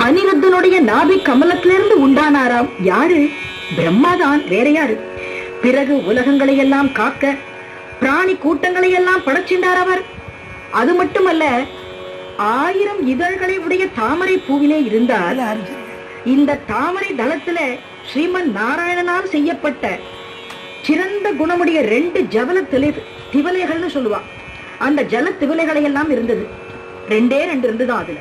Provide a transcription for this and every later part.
அனிருத்தனுடைய நாபி கமலத்திலிருந்து உண்டானாராம். யாரு? பிரம்மாதான், வேற யாரு? பிறகு உலகங்களை எல்லாம் காக்க பிராணி கூட்டங்களை எல்லாம் படைச்சின்றார் அவர். அது மட்டுமல்ல, 1000 இதழ்களை உடைய தாமரை பூவிலே இருந்தால் இந்த தாமரை தளத்துல ஸ்ரீமன் நாராயணனால் செய்யப்பட்ட சிறந்த குணமுடைய 2 ஜல திவலைகள்னு சொல்லுவா. அந்த ஜல திவலைகளை எல்லாம் இருந்தது. 2 இருந்துதான் அதுல.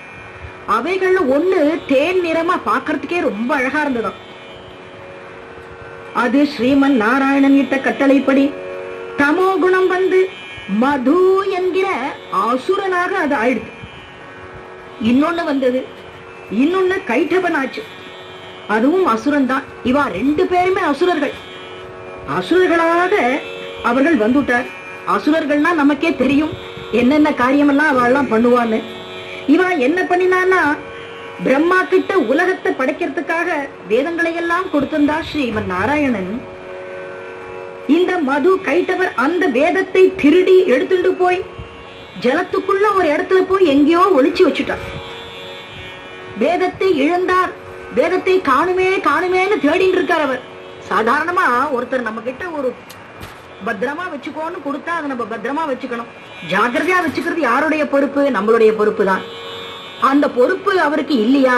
அவைகள்ல ஒண்ணு தேன் நிறமா பாக்கிறதுக்கே ரொம்ப அழகா இருந்ததாம். அது ஸ்ரீமன் நாராயணன் இட்ட கட்டளைப்படி தமோ குணம் வந்து மது என்கிற அசுரனாக அது ஆயிடுது. இன்னொன்னு வந்தது, இன்னொன்னு கைட்டபன் ஆச்சு. அதுவும் அசுரன் தான். இவா 2 பேருமே அசுரர்கள். அசுரர்களாக அவர்கள் வந்துட்டார். அசுரர்கள்னா நமக்கே தெரியும் என்னென்ன காரியமெல்லாம் அவெல்லாம் பண்ணுவான்னு. இவா என்ன பண்ணினான்னா, பிரம்மா கிட்ட உலகத்தை படைக்கிறதுக்காக வேதங்களை எல்லாம் கொடுத்திருந்தா ஸ்ரீமன் நாராயணன். இந்த மது கைட்டவர் அந்த வேதத்தை திருடி எடுத்துட்டு போய் ஜலத்துக்குள்ள ஒரு இடத்துல போய் எங்கேயோ ஒளிச்சு வச்சுட்டார். வேதத்தை இழந்தார். வேதத்தை காணுமேன்னு தேடிட்டு இருக்கார் அவர். சாதாரணமா ஒருத்தர் நம்ம கிட்ட ஒரு பத்திரமா வச்சுக்கோன்னு கொடுத்தா அதை நம்ம பத்திரமா வச்சுக்கணும். ஜாக்கிரதையா வச்சுக்கிறது யாருடைய பொறுப்பு? நம்மளுடைய பொறுப்பு தான். அந்த பொறுப்பு அவருக்கு இல்லையா,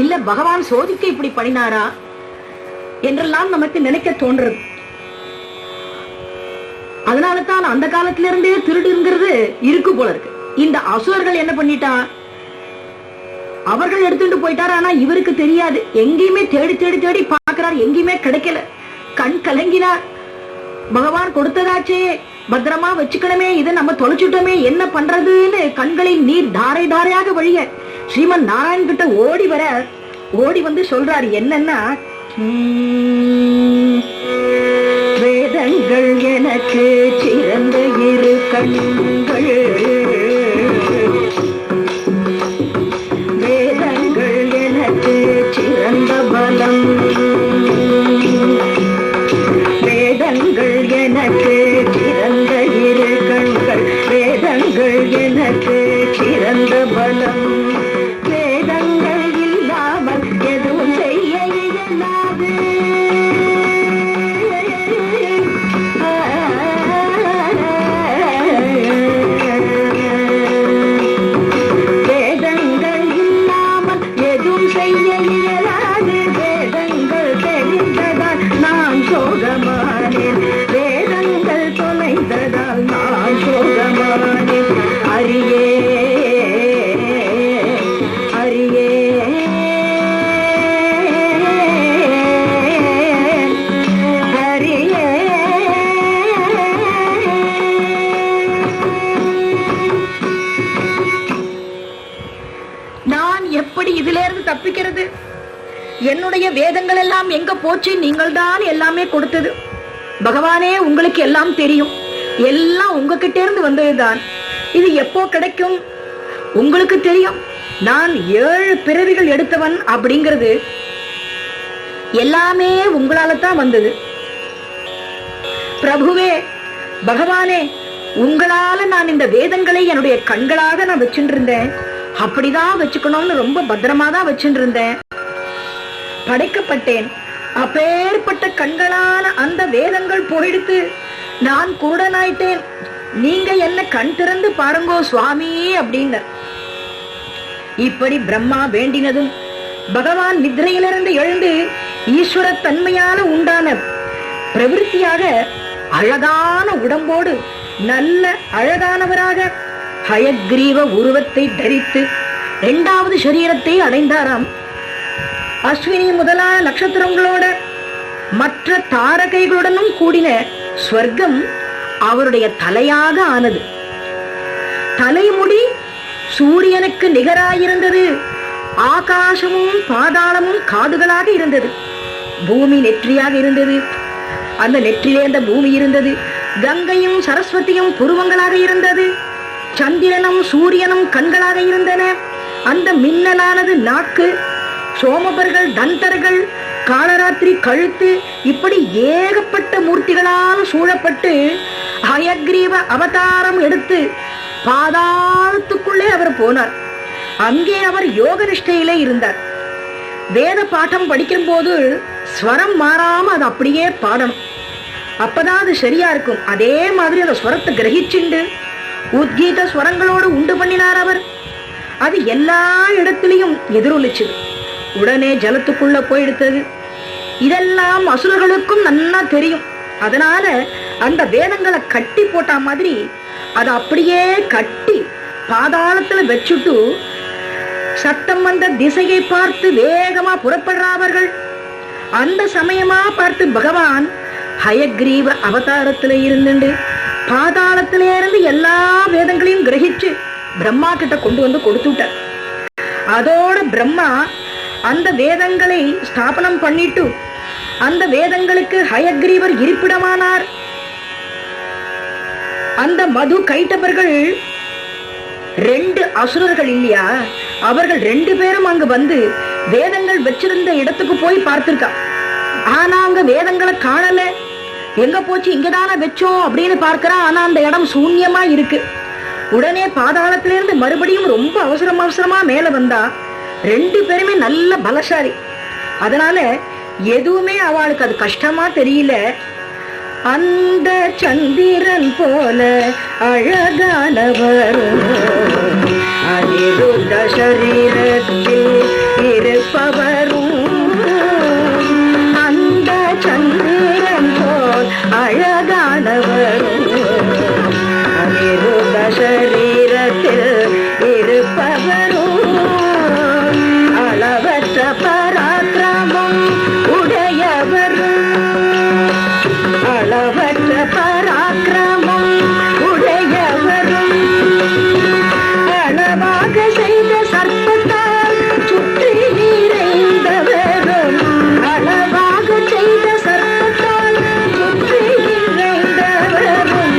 இல்ல பகவான் சோதிக்க இப்படி பண்ணினாரா என்றெல்லாம் நமக்கு நினைக்க தோன்றது. அதனாலதான் அந்த காலத்துல இருந்தே திருடுங்கிறது இருக்கு போல இருக்கு. இந்த அசுரர்கள் என்ன பண்ணிட்டா, அவர்கள் எடுத்துட்டு போயிட்டார். ஆனா இவருக்கு தெரியாது. எங்கேயுமே தேடி தேடி தேடி பார்க்கிறார், எங்கேயுமே கிடைக்கல. கண் கலங்கினார். பகவான் கொடுத்ததாச்சே, பத்திரமா வச்சுக்கணுமே, இதை நம்ம தொலைச்சுட்டோமே, என்ன பண்றதுன்னு கண்களில் நீர் தாரை தாரையாக வழிய ஸ்ரீமன் நாராயணன் கிட்ட ஓடி வர, ஓடி வந்து சொல்றாரு என்னன்னா, வேதங்கள் எனக்கு சிறந்த 2 கண்கள், வேதங்கள் எனக்கு சிறந்த பலம், வேதங்கள் எனக்கு சிறந்த 2 கண்கள், வேதங்கள் எனக்கு சிறந்த பலம், வேதங்கள் இல்லாமல் எதுவும் செய்ய இயலாது, வேதங்கள் இல்லாமல் எதுவும் செய்ய இயலாது, வேதங்கள் தெரிந்ததால் நான் சோகமானேன், வேதங்கள் தொலைந்ததால் நான் சோகமானேன், அறியே அறியே அறியே. நான் எப்படி இதுல இருந்து தப்பிக்கிறது? என்னுடைய வேதங்கள் எல்லாம் எங்க போச்சு? நீங்கள் தான் எல்லாமே கொடுத்தது. பகவானே, உங்களுக்கு எல்லாம் தெரியும். எல்லாம் உங்ககிட்ட இருந்து வந்ததுதான். இது எப்போ கிடைக்கும்? உங்களுக்கு தெரியும். நான் 7 பிறவிகள் எடுத்தவன் அப்படிங்கிறது எல்லாமே உங்களால தான் வந்தது. பிரபுவே, பகவானே, உங்களால நான் இந்த வேதங்களை என்னுடைய கண்களாக நான் வச்சுட்டு இருந்தேன். அப்படிதான் வச்சுக்கணும்னு ரொம்ப பத்திரமா தான் வச்சுட்டு இருந்தேன். படைக்கப்பட்டேன். அப்பேற்பட்ட கண்களான அந்த வேதங்கள் போயிடுத்து நான் குருடனாயிட்டேன். நீங்க என்ன கண் திறந்து பாருங்கோ சுவாமி அப்படின்னு. இப்படி பிரம்மா வேண்டினதும் பகவான் நித்ரையிலிருந்து எழுந்து ஈஸ்வர தன்மையான உண்டான பிரவிற்த்தியாக அழகான உடம்போடு நல்ல அழகானவராக ஹயக்ரீவ உருவத்தை தரித்து 2வது சரீரத்தை அடைந்தாராம். அஸ்வினி முதலான நட்சத்திரங்களோட மற்ற தாரகைகளுடனும் கூடின ஸ்வர்க்கம் அவருடைய தலையாக ஆனது. தலைமுடி சூரியனுக்கு நிகராயிருந்தது. ஆகாசமும் பாதாளமும் காதுகளாக இருந்தது. பூமி நெற்றியாக இருந்தது. அந்த நெற்றிலே அந்த பூமி இருந்தது. கங்கையும் சரஸ்வதியும் புருவங்களாக இருந்தது. சந்திரனும் சூரியனும் கண்களாக இருந்தன. அந்த மின்னலானது நாக்கு. சோமபர்கள், தந்தர்கள், காலராத்திரி கழுத்து, இப்படி ஏகப்பட்ட மூர்த்திகள் ரிஷிகளால் சூழப்பட்டு ஹயக்ரீவ அவதாரம் எடுத்து பாதாளத்துக்குள்ளே அவர் போனார். அங்கே அவர் யோக நிஷ்டையிலே இருந்தார். வேத பாடம் படிக்கும் போது ஸ்வரம் மாறாம அது அப்படியே பாடணும், அப்பதான் அது சரியா இருக்கும். அதே மாதிரி அந்த ஸ்வரத்தை கிரகிச்சுண்டு உத்கீத ஸ்வரங்களோடு உண்டு பண்ணினார் அவர். அது எல்லா இடத்திலையும் எதிரொலிச்சது. உடனே ஜலத்துக்குள்ள போயிடுத்தது. இதெல்லாம் அசுரர்களுக்கும் நல்லா தெரியும். அதனால அந்த வேதங்களை கட்டி போட்ட மாதிரி அதை அப்படியே கட்டி பாதாளத்துல வச்சுட்டு சத்தம் வந்த திசையை பார்த்து வேகமா புறப்படுறார்கள். அந்த சமயமா பார்த்து பகவான் ஹயக்ரீவ அவதாரத்துல இருந்துண்டு பாதாளத்தில இருந்து எல்லா வேதங்களையும் கிரகிச்சு பிரம்மா கிட்ட கொண்டு வந்து கொடுத்துட்டார். அதோட பிரம்மா அந்த வேதங்களை ஸ்தாபனம் பண்ணிட்டு அந்த வேதங்களுக்கு ஹயக்ரீவர் இருப்பிடமானார். அந்த மது கைட்டவர்கள் 2 அசுரர்கள் இல்லையா, அவர்கள் 2 பேரும் அங்கு வந்து வேதங்கள் வச்சிருந்த இடத்துக்கு போய் பார்த்திருக்கா. ஆனா அங்க வேதங்களை காணல. எங்க போச்சு, இங்கதானே வச்சோம் அப்படின்னு பார்க்கிறா. ஆனா அந்த இடம் சூன்யமா இருக்கு. உடனே பாதாளத்திலிருந்து மறுபடியும் ரொம்ப அவசரமா மேல வந்தா. 2 பேருமே நல்ல பலசாலி. அதனால எதுவுமே அவளுக்கு அது கஷ்டமா தெரியல. அந்த சந்திரன் போல அழகானவரும் அனிருத்த சரீரத்தில் இருப்பவரும், அந்த சந்திரன் போல் அழகானவரும் அனிருத்த சரீரத்தில் இருப்பவரும், அளவற்ற பராக்கிரமம் உடையவரும், அளவற்ற பராக்கிரமம் உடையவரும், அளவாக செய்த சர்ப்பத்தால் சுற்றி நிறைந்தவரும், அளவாக செய்த சர்ப்பத்தால் சுற்றி நிறைந்தவரும்,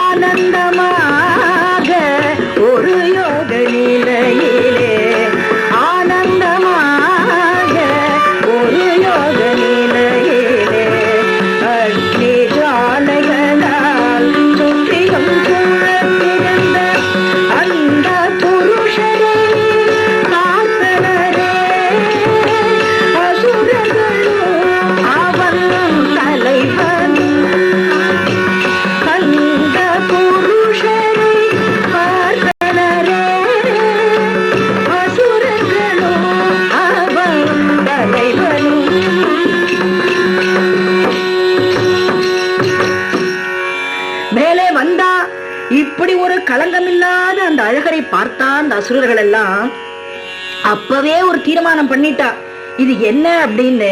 ஆனந்தமாக ஒரு யோக நிலையிலே, ஆனந்தமாக ஒரு யோக நிலையிலே அக்னி ஜாலைகளால் சுற்றிலும் சூழத்திருந்த அந்த புருஷரை பார்த்தனரே அசுரர்களும் அவன் தலைவன். அந்த புருஷரை பார்த்தனரே அசுரர்களும் அவன் தலைவனும். மேலே வந்தா இப்படி ஒரு களங்கமில்லாத அந்த அழகரை பார்த்தா அந்த அசுரர்கள் எல்லாம் அப்பவே ஒரு தீர்மானம் பண்ணிட்டா, இது என்ன அப்படின்னு.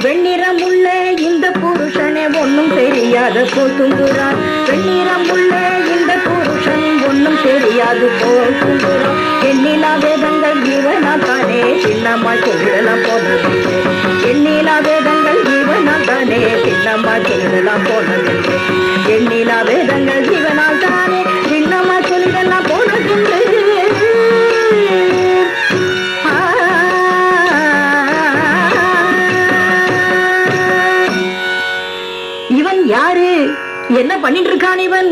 வெண்ணிறம் உள்ள இந்த புருஷனே ஒன்னும் தெரியாத போல் தூங்குறான், வெண்ணிறம் உள்ள இந்த புருஷன் ஒன்னும் தெரியாது போல் தூங்குறான், எண்ணிலா வேதங்கள் இவனா தானே சின்னம்மா சொல்லலாம் போனது, எண்ணிலா வேதங்கள் இவனா தானே சின்னம்மா சொல்லலாம் போனது, எண்ணிலா வேதங்கள் இவனால் தானே சின்னம்மா சொல்லலாம் போனது. இவன் யாரு, என்ன பண்ணிட்டு இருக்கான் இவன்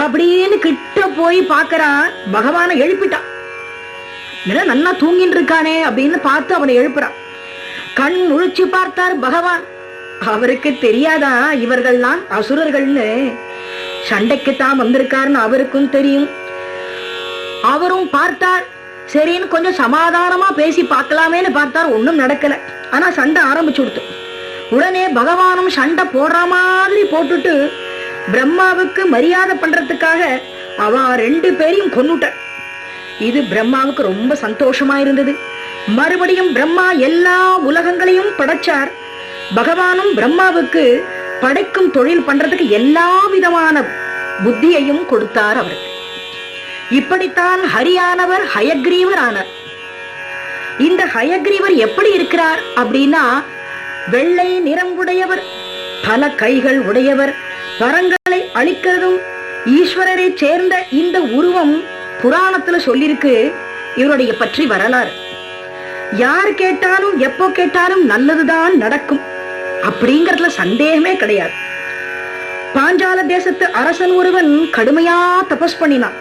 அப்படின்னு கிட்ட போய் பாக்குறான். பகவானை எழுப்பிட்டான். நல்லா தூங்கிட்டு இருக்கானே அப்படின்னு பார்த்து அவனை எழுப்புறான். கண் முழிச்சு பார்த்தார் பகவான். அவருக்கு தெரியாதா இவர்கள்லாம் அசுரர்கள்னு, சண்டைக்குத்தான் வந்திருக்காருன்னு அவருக்கும் தெரியும். அவரும் பார்த்தார். சரின்னு கொஞ்சம் சமாதானமா பேசி பார்க்கலாமேன்னு பார்த்தார். ஒண்ணும் நடக்கல. ஆனா சண்டை ஆரம்பிச்சு கொடுத்து. உடனே பகவானும் சண்டை போடுற மாதிரி போட்டுட்டு பிரம்மாவுக்கு மரியாதை பண்றதுக்காக அவ 2 பேரையும் கொன்னுட்டார். இது பிரம்மாவுக்கு ரொம்ப சந்தோஷமா இருந்தது. மறுபடியும் பிரம்மா எல்லா உலகங்களையும் படைச்சார். பகவானும் பிரம்மாவுக்கு படைக்கும் தொழில் பண்றதுக்கு எல்லா விதமான புத்தியையும் கொடுத்தார் அவருக்கு. இப்படித்தான் ஹரியானவர் ஹயக்ரீவர் ஆனார். இந்த ஹயக்ரீவர் எப்படி இருக்கிறார் அப்படின்னா, வெள்ளை நிறம் உடையவர், பல கைகள் உடையவர், வரங்களை அளிக்கிறதும் ஈஸ்வரரை சேர்ந்த இந்த உருவம் புராணத்துல சொல்லிருக்கு. இவருடைய பற்றி வரலாறு யார் கேட்டாலும் எப்போ கேட்டாலும் நல்லதுதான் நடக்கும். அப்படிங்கறதுல சந்தேகமே கிடையாது. பாஞ்சால தேசத்து அரசன் ஒருவன் கடுமையா தபஸ் பண்ணினான்.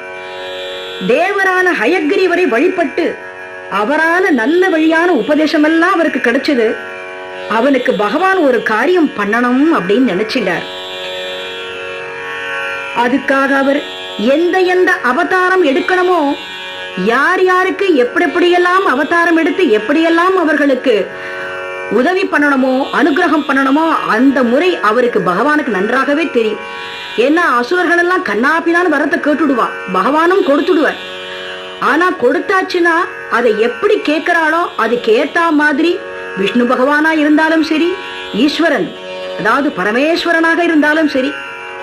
தேவரான ஹயக்ரீவரை வழிபட்டு அவரால நல்ல வழியான உபதேசம் எல்லாம் அவருக்கு கிடைச்சது. அவனுக்கு பகவான் ஒரு காரியம் பண்ணணும் அப்படின்னு நினைச்சிட்டார். அதுக்காக அவர் எந்த எந்த அவதாரம் எடுக்கணுமோ, யார் யாருக்கு எப்படியெல்லாம் அவதாரம் எடுத்து எப்படியெல்லாம் அவர்களுக்கு உதவி பண்ணணுமோ, அனுகிரகம் பண்ணணுமோ, அந்த முறை அவருக்கு பகவானுக்கு நன்றாகவே தெரியும். ஏன்னா அசுரர்கள் எல்லாம் கண்ணாப்பினான்னு வரத்தை கேட்டுடுவா, பகவானும் கொடுத்துடுவார். ஆனா கொடுத்தாச்சுன்னா அதை எப்படி கேட்கிறாளோ அதுக்கு ஏத்தா மாதிரி விஷ்ணு பகவானா இருந்தாலும் சரி, ஈஸ்வரன் அதாவது பரமேஸ்வரனாக இருந்தாலும் சரி,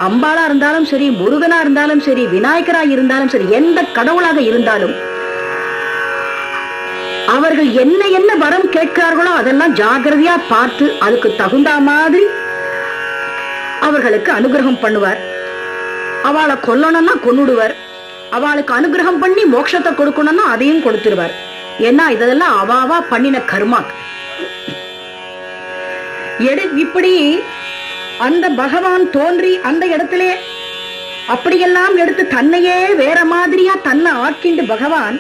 அம்பாளா இருந்தாலும் சரி, முருகனா இருந்தாலும் சரி, விநாயகரா இருந்தாலும் சரி, எந்த கடவுளாக இருந்தாலும் அவர்கள் என்ன என்ன வரம் கேட்கிறார்களோ அதெல்லாம் ஜாகிரதையா பார்த்து அதுக்கு தகுந்த மாதிரி அவர்களுக்கு அனுகிரகம் பண்ணுவார். அவளை கொல்லணும்னா கொன்னுடுவார், அவளுக்கு அனுகிரகம் பண்ணி மோட்சத்தை கொடுக்கணும்னா அதையும் கொடுத்துருவார். ஏன்னா இதெல்லாம் அவாவா பண்ணின கர்மா. இப்படி அந்த பகவான் தோன்றி அந்த இடத்திலே அப்படியெல்லாம் எடுத்து தன்னையே வேற மாதிரியா தன்னை ஆக்கிண்டு பகவான்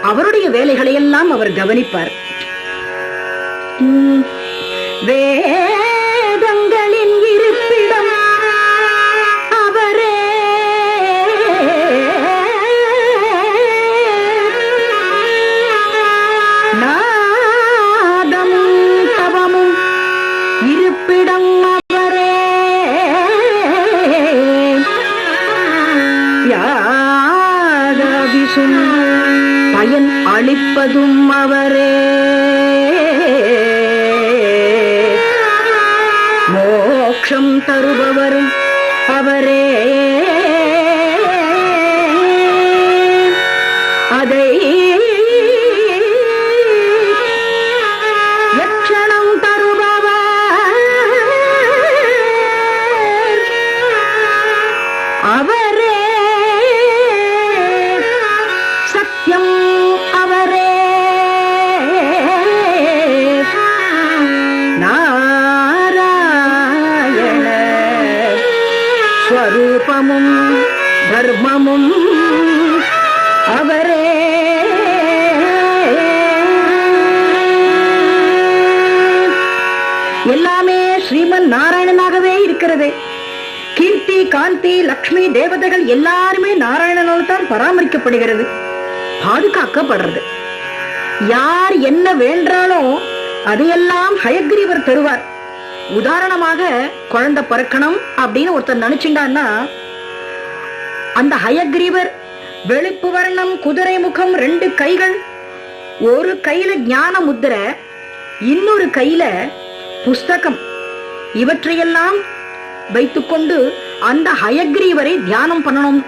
அவருடைய வேலைகளை எல்லாம் அவர் கவனிப்பார். வேதங்களின் இருப்பிடம் அவரே, நாதமும் தவமும் இருப்பிடம் அவரே, யாதவிசும் பயன் அளிப்பதும் அவரே, மோட்சம் தருபவரும் அவரே, அதை லட்சணம் தருபவர் அவரே, சத்தியம் அவரே, நாராயண ஸ்வரூபமும் தர்மமும் அவரே. எல்லாமே ஸ்ரீமன் நாராயணனாகவே இருக்கிறது. கீர்த்தி, காந்தி, லக்ஷ்மி, தேவதைகள் எல்லாருமே நாராயணனால் தான் பராமரிக்கப்படுகிறது, பாதுகாக்கப்படுறது. யார் என்ன வேண்டாலோ அதையெல்லாம் ஹயக்ரீவர் தருவார். உதாரணமாக குழந்தை பிறக்கணும் அப்படின்னு ஒருத்தர் நினைச்சுட்டான்னா அந்த ஹயக்ரீவர் வெளுப்பு வர்ணம், குதிரை முகம், 2 கைகள், ஒரு கையில ஞான முத்திரை, இன்னொரு கையில புஸ்தகம், இவற்றையெல்லாம் வைத்துக்கொண்டு அந்த ஹயக்ரீவரை தியானம் பண்ணணும்.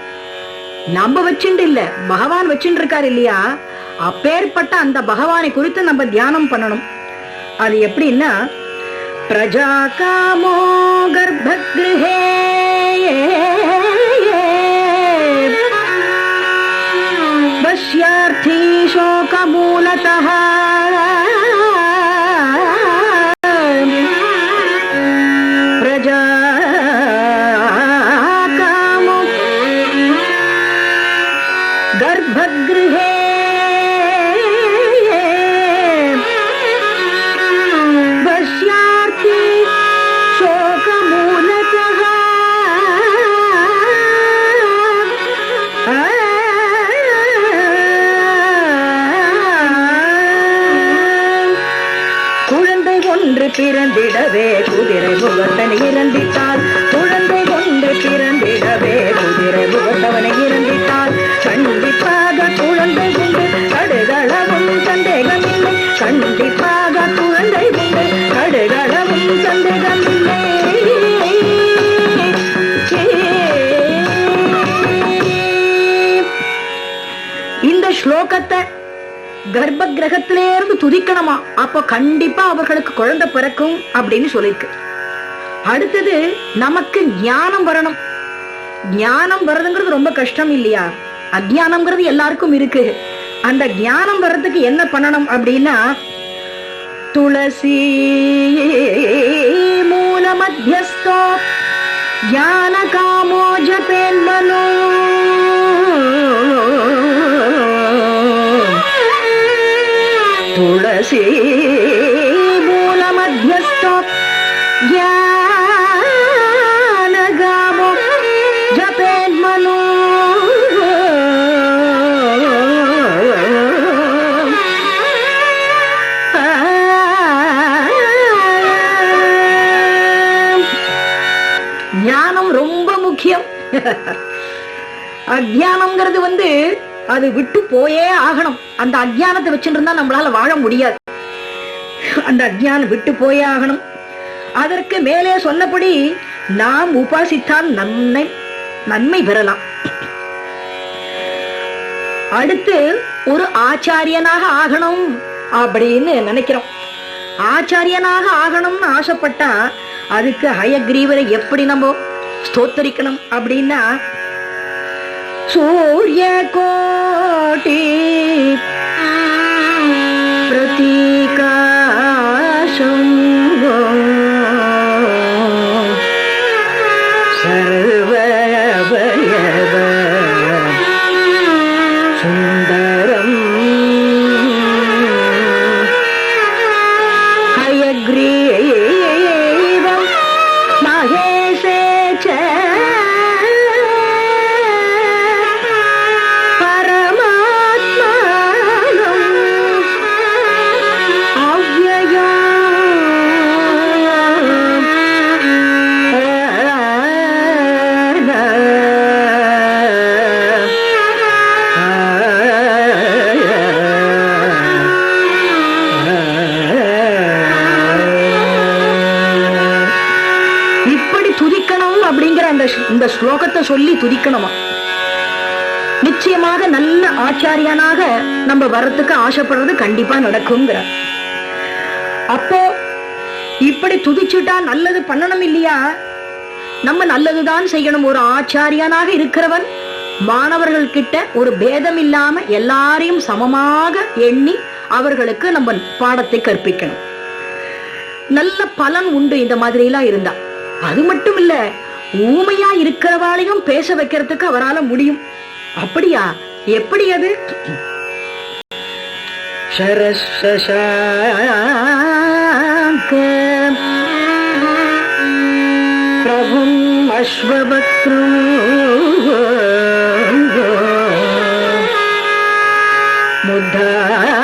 நம்ம வச்சுட்டு இல்ல, பகவான் வச்சுட்டு இருக்காரு இல்லையா, அப்பேற்பட்ட அந்த பகவானை குறித்து நம்ம தியானம் பண்ணணும். அது எப்படின்னா, பிரஜா காமோ கர்ப்பக்ருஹே வஷ்யார்த்தி சோகமூலதஹ பிரஜா காமோ கர்ப்பக்ருஹே வஷ்யார்த்தி சோகமூலதஹ குழந்தை ஒன்று பிறந்திடவே குதிரை முகத்தனை இறந்திட்டால், குழந்தை ஒன்று பிறந்திடவே குதிரை முகத்தவனை இறந்திட்டால், கண்டிப்பாக குழந்தை உண்டு கடுகளவும் சந்தேகமில்லை, கண்டிப்பாக குழந்தை உண்டு கடுகளவும் சந்தேகமில்லை. இந்த ஸ்லோகத்தை கர்ப்ப கிரகத்திலே இருந்து துதிக்கணுமா, அப்ப கண்டிப்பா அவர்களுக்கு குழந்தை பிறக்கும் அப்படின்னு சொல்லிருக்கு. அடுத்தது நமக்கு ஞானம் வரணும். ஞானம் வர்றதுங்கிறது ரொம்ப கஷ்டம் இல்லையா, அஜ்ஞானம்ங்கிறது எல்லாருக்கும் இருக்கு. அந்த ஞானம் வர்றதுக்கு என்ன பண்ணணும் அப்படின்னா, ತುಳಸಿ ಮೂಲ ಮಧ್ಯಸ್ಥೋ ಜ್ಞಾನ ಕಾಮೋ ಜಪೇನ್ಮನೋ ತುಳಸಿ ಮೂಲ ಮಧ್ಯಸ್ಥೋ ಜ್ಞಾನ ಕಾಮೋ ಜಪೇನ್ಮನೋ ஞானம் ரொம்ப முக்கியம். அஜ்ஞானம்ங்கிறது அது விட்டு போயே ஆகணும். அந்த அஜ்ஞானத்தை வச்சுட்டு இருந்தா நம்மளால வாழ முடியாது. அந்த அஜ்ஞானம் விட்டு போயே ஆகணும். அதற்கு மேலே சொன்னபடி நாம் உபாசித்தால் நன்மை பெறலாம். அடுத்து ஒரு ஆச்சாரியனாக ஆகணும் அப்படின்னு நினைக்கிறோம். ஆச்சாரியனாக ஆகணும்னு ஆசைப்பட்டா அதுக்கு ஹயக்ரீவரை எப்படி நம்ம ஸ்தோத்தரிக்கணும் அப்படின்னா, சூரிய கோட்டி பிரதீகாசம் சர்வவயவ சுந்தரம் ஹயக்ரீவம் மகேஷே ச இந்த ஸ்லோகத்தை சொல்லி துதிக்கணுமா. நிச்சயமாக நல்ல ஆச்சாரியனாக நம்ம வரத்துக்கு ஆசைப்படுறது கண்டிப்பா நடக்குங்கிற. அப்போ இப்படி துதிச்சுட்டா நல்லது பண்ணணும் இல்லையா? நம்ம நல்லதுதான் செய்யணும். ஒரு ஆச்சாரியனாக இருக்கிறவன் மாணவர்கள் கிட்ட ஒரு பேதம் இல்லாம எல்லாரையும் சமமாக எண்ணி அவர்களுக்கு நம்ம பாடத்தை கற்பிக்கணும். நல்ல பலன் உண்டு இந்த மாதிரி எல்லாம் இருந்தா. அது மட்டும் இல்ல, ஊமையா இருக்கிறவாளையும் பேச வைக்கிறதுக்கு அவரால முடியும். அப்படியா? எப்படி அது? பிரபும் அஸ்வபத்ரம்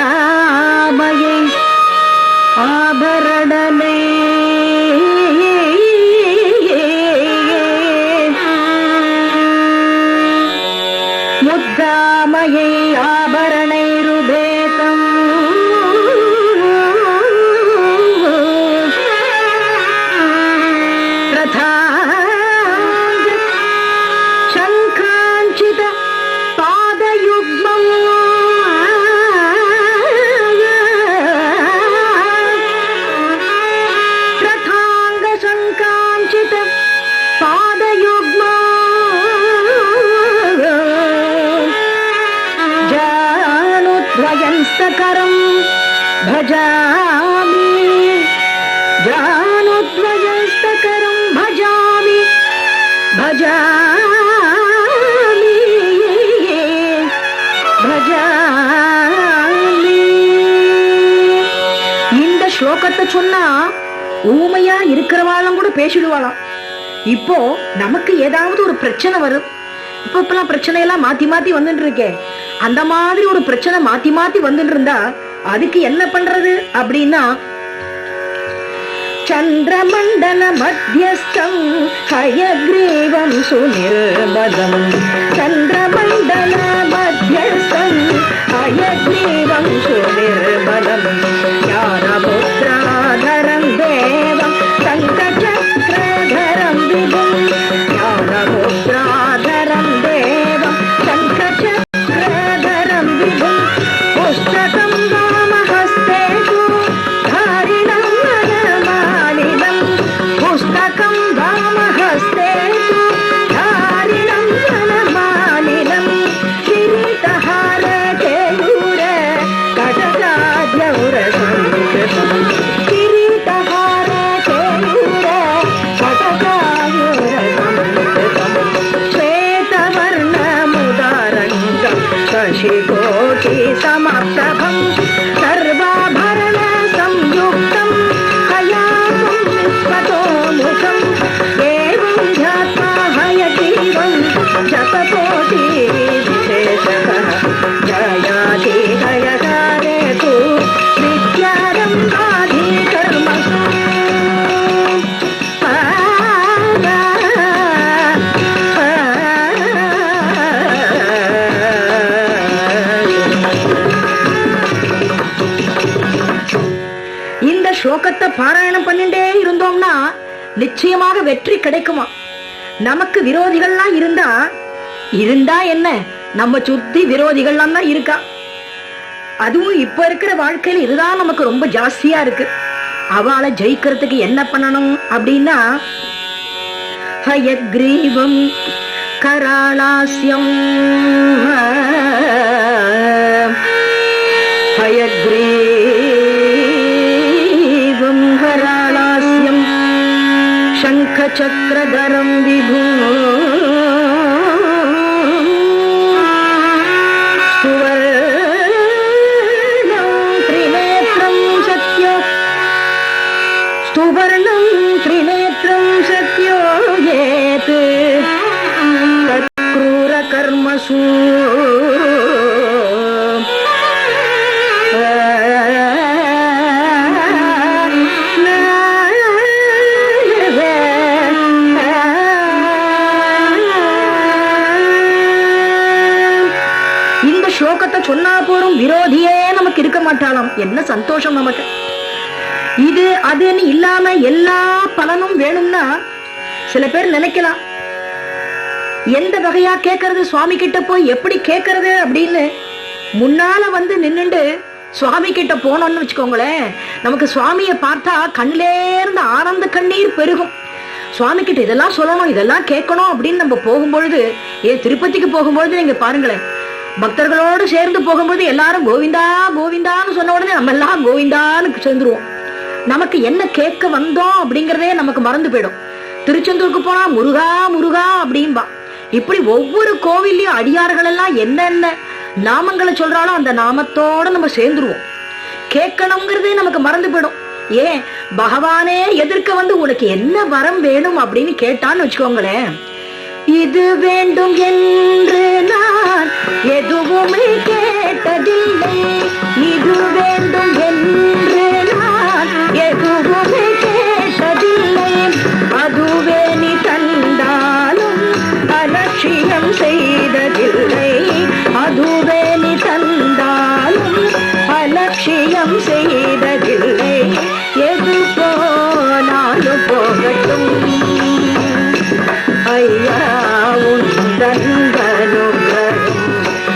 முத்தாமயை ஆபரணனை முத்தாமயை ஆபரணை ருபேதம் பிரதாங்க சங்காஞ்சித பாதயுக்மம் பிரதாங்க சங்காஞ்சித பாதயுக்மம் ஜானுத்வயன்ஸ்தகரம் பஜாமி ஜானுத்வயன்ஸ்தகரம் பஜாமி பஜாமி பஜாமி. இந்த ஸ்லோகத்தை சொன்னா ஊமையா இருக்கிறவாளும் கூட பேசிடுவாளாம். இப்போ நமக்கு ஏதாவது ஒரு பிரச்சனை வரும். இப்பெல்லாம் பிரச்சனை எல்லாம் மாத்தி மாத்தி வந்துட்டு இருக்கே. அந்த மாதிரி ஒரு பிரச்சனை மாத்தி மாத்தி வந்துட்டு இருந்தா அதுக்கு என்ன பண்றது அப்படின்னா, சந்திரமண்டல மத்தியஸ்தம் ஹயக்ரீவம் சுநிர்மதம் சந்திரமண்டல மத்தியஸ்தம் ஹயக்ரீவம் சுநிர்மதம் ஞானமுத்ராதரம் தேவம் சங்கசக்ரதரம் விபும் ஞானமுத்ராதரம் தேவம் சங்கசக்ரதரம் விபும் புஸ்தகம் வாமஹஸ்தேஷு தாரிணம் வனமாலினம் புஸ்தகம் வாமஹஸ்தேஷு தாரிணம் வனமாலினம் நிச்சயமாக வெற்றி கிடைக்குமா. நமக்கு விரோதிகள்லாம் இருந்தா என்ன, நம்ம சுத்தி விரோதிகள்லாம் தான் இருக்கா. அதுவும் இப்ப இருக்கிற வாழ்க்கையில இதுதான் நமக்கு ரொம்ப ஜாஸ்தியா இருக்கு. அவளை ஜெயிக்கிறதுக்கு என்ன பண்ணணும் அப்படின்னா, ஹயக்ரீவம் கராளாஸ்யம் ஹயக்ரீவம் கராளாஸ்யம் சங்க சக்கரதரம் விபூ சுவர்ணம் த்ரிநேத்ரம் சத்யோ ஏத் தத்க்ரூர கர்மசு இந்த ஸ்லோகத்தை சொன்னா போறோம், விரோதியே நமக்கு இருக்க மாட்டாளாம். என்ன சந்தோஷம் நமக்கு. இது அதுன்னு இல்லாம எல்லா பலனும் வேணும்னா சில பேர் நினைக்கலாம், எந்த வகையா கேட்கறது, சுவாமி கிட்ட போய் எப்படி கேட்கறது அப்படின்னு. முன்னால வந்து நின்னுண்டு சுவாமி கிட்ட போனோம்னு வச்சுக்கோங்களேன், நமக்கு சுவாமியை பார்த்தா கண்ணிலே இருந்து ஆனந்த கண்ணீர் பெருகும். சுவாமி கிட்ட இதெல்லாம் சொல்லணும், இதெல்லாம் கேட்கணும் அப்படின்னு நம்ம போகும்பொழுது, திருப்பதிக்கு போகும்பொழுது நீங்க பாருங்களேன், பக்தர்களோடு சேர்ந்து போகும்போது எல்லாரும் கோவிந்தா கோவிந்தான்னு சொன்ன உடனே நம்ம எல்லாம் கோவிந்தான்னு சேர்ந்துருவோம். நமக்கு என்ன கேட்க வந்தோம் அப்படிங்கறதே நமக்கு மறந்து போயிடும். திருச்செந்தூருக்கு போனா முருகா முருகா அப்படின்பா. இப்படி ஒவ்வொரு கோவில்லையும் அடியார்கள் எல்லாம் என்னென்ன நாமங்களை சொல்றாலோ அந்த நாமத்தோட நம்ம சேர்ந்துருவோம். கேட்கணுங்கிறதே நமக்கு மறந்து போயிடும். ஏன், பகவானே எதிர்க்க வந்து உனக்கு என்ன வரம் வேணும் அப்படின்னு கேட்டான்னு வச்சுக்கோங்களேன், இது வேண்டும் என்று நான் எதுவுமே கேட்டதில்லை, இது வேண்டும் என்று நான் எதுவுமே கேட்டதில்லை, அதுவே நீ தந்தாலும் அலட்சியம் செய்ததில்லை, அதுவே நீ தந்தாலும் அலட்சியம் செய்ததில்லை, எது போனாலும் போகட்டும் ஐயா உந்தன் அனுகிரகம்